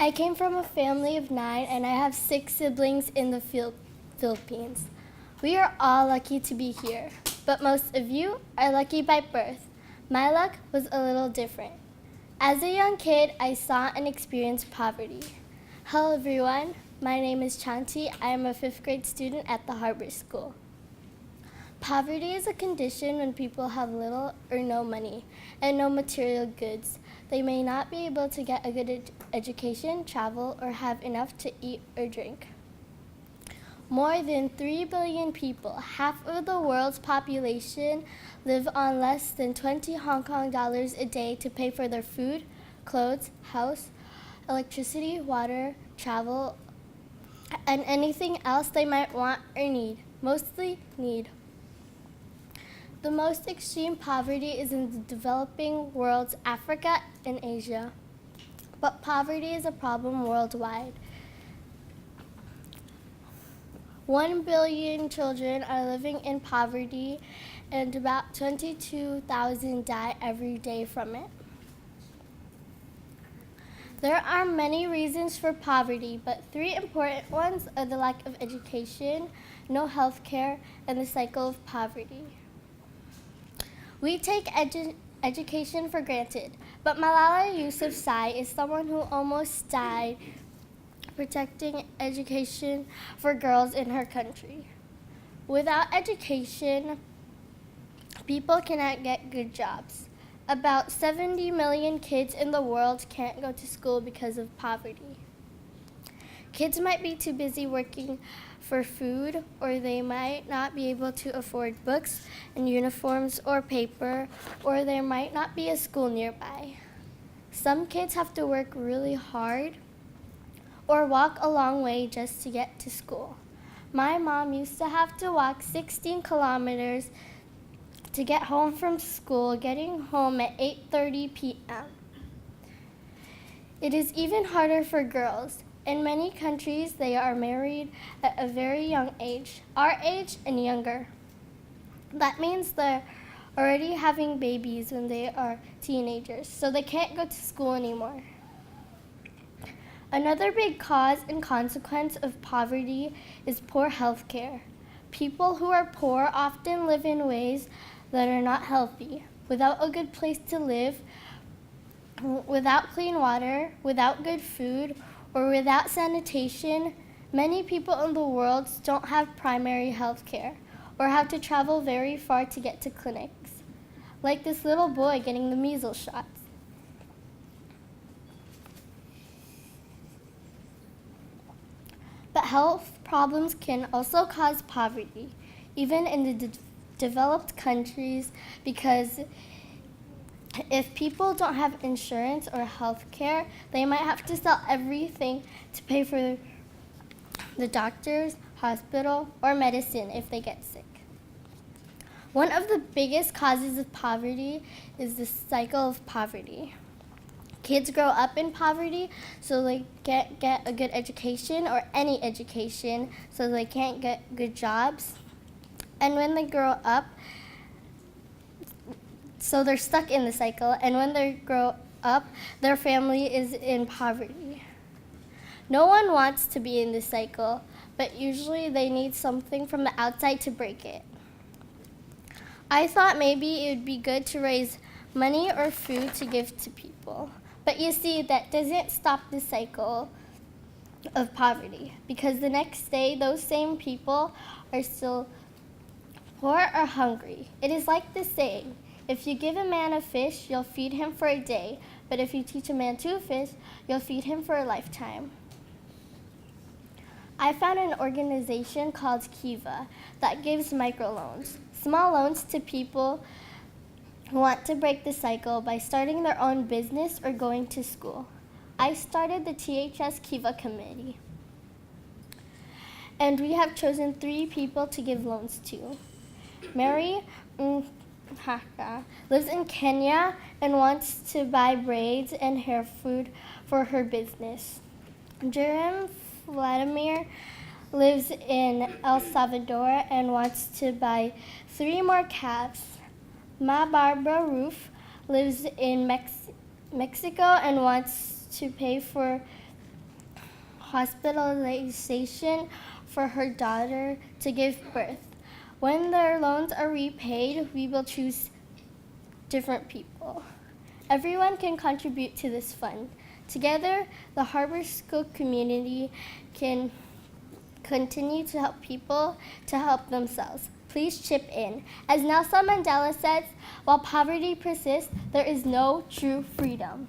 I came from a family of 9 and I have 6 siblings in the Philippines. We are all lucky to be here, but most of you are lucky by birth. My luck was a little different. As a young kid, I saw and experienced poverty. Hello everyone, my name is Chanti. I am a 5th grade student at the Harbour School. Poverty is a condition when people have little or no money and no material goods. They may not be able to get a good education, travel, or have enough to eat or drink. More than 3 billion people, half of the world's population, live on less than 20 Hong Kong dollars a day to pay for their food, clothes, house, electricity, water, travel, and anything else they might want or need, mostly need. The most extreme poverty is in the developing world's Africa and Asia. But poverty is a problem worldwide. 1 billion children are living in poverty and about 22,000 die every day from it. There are many reasons for poverty, but 3 important ones are the lack of education, no health care, and the cycle of poverty. We take education for granted, but Malala Yousafzai is someone who almost died protecting education for girls in her country. Without education, people cannot get good jobs. About 70 million kids in the world can't go to school because of poverty. Kids might be too busy working for food, or they might not be able to afford books and uniforms or paper, or there might not be a school nearby. Some kids have to work really hard or walk a long way just to get to school. My mom used to have to walk 16 kilometers to get home from school, getting home at 8:30 p.m. It is even harder for girls. In many countries, they are married at a very young age, our age and younger. That means they're already having babies when they are teenagers, so they can't go to school anymore. Another big cause and consequence of poverty is poor health care. People who are poor often live in ways that are not healthy, without a good place to live, without clean water, without good food, or without sanitation. Many people in the world don't have primary health care or have to travel very far to get to clinics, like this little boy getting the measles shots. But health problems can also cause poverty, even in the developed countries, because if people don't have insurance or health care, they might have to sell everything to pay for the doctors, hospital, or medicine if they get sick. One of the biggest causes of poverty is the cycle of poverty. Kids grow up in poverty, so they can't get a good education or any education, so they can't get good jobs. And when they grow up, so they're stuck in the cycle, and when they grow up, their family is in poverty. No one wants to be in this cycle, but usually they need something from the outside to break it. I thought maybe it would be good to raise money or food to give to people. But you see, that doesn't stop the cycle of poverty, because the next day, those same people are still poor or hungry. It is like the saying, if you give a man a fish, you'll feed him for a day, but if you teach a man 2 fish, you'll feed him for a lifetime. I found an organization called Kiva that gives microloans, small loans to people who want to break the cycle by starting their own business or going to school. I started the THS Kiva committee, and we have chosen 3 people to give loans to. Mary lives in Kenya and wants to buy braids and hair food for her business. Jerem Vladimir lives in El Salvador and wants to buy 3 more calves. Ma Barbara Roof lives in Mexico and wants to pay for hospitalization for her daughter to give birth. When their loans are repaid, we will choose different people. Everyone can contribute to this fund. Together, the Harbour School community can continue to help people to help themselves. Please chip in. As Nelson Mandela says, while poverty persists, there is no true freedom.